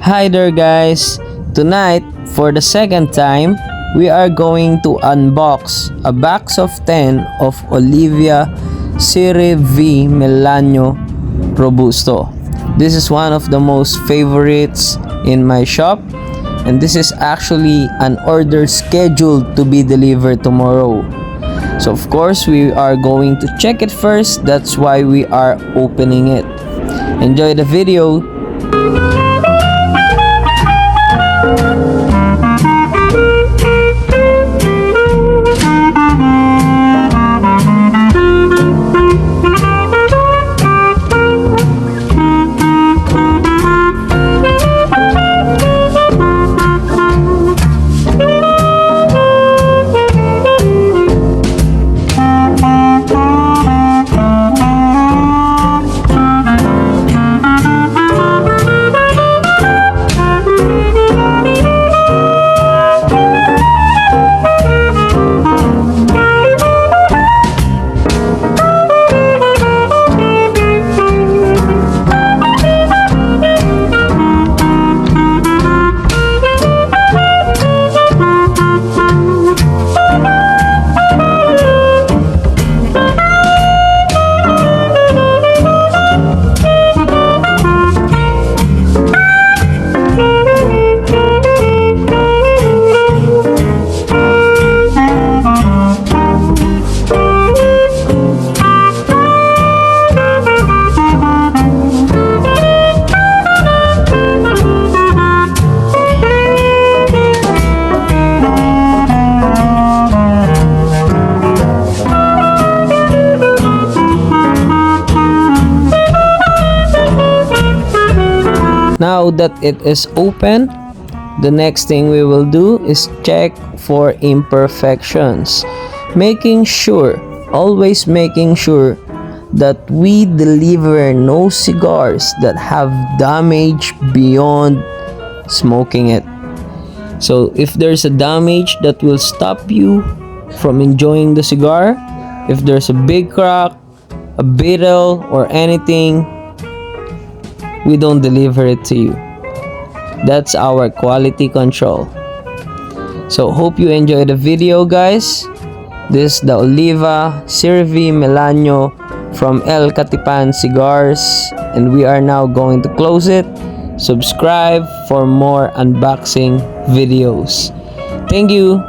Hi there guys! Tonight, for the second time, we are going to unbox a box of 10 of Oliva Serie V Melanio Robusto. This is one of the most favorites in my shop, and this is actually an order scheduled to be delivered tomorrow. So of course, we are going to check it first. That's why we are opening it. Enjoy the video! Now that it is open, the next thing we will do is check for imperfections, always making sure that we deliver no cigars that have damage beyond smoking it. So if there's a damage that will stop you from enjoying the cigar, if there's a big crack, a beetle or anything, we don't deliver it to you. That's our quality control. So hope you enjoy the video guys. This is the Oliva Serie V Melanio from Elkatipancigars, and we are now going to close it. Subscribe for more unboxing videos. Thank you.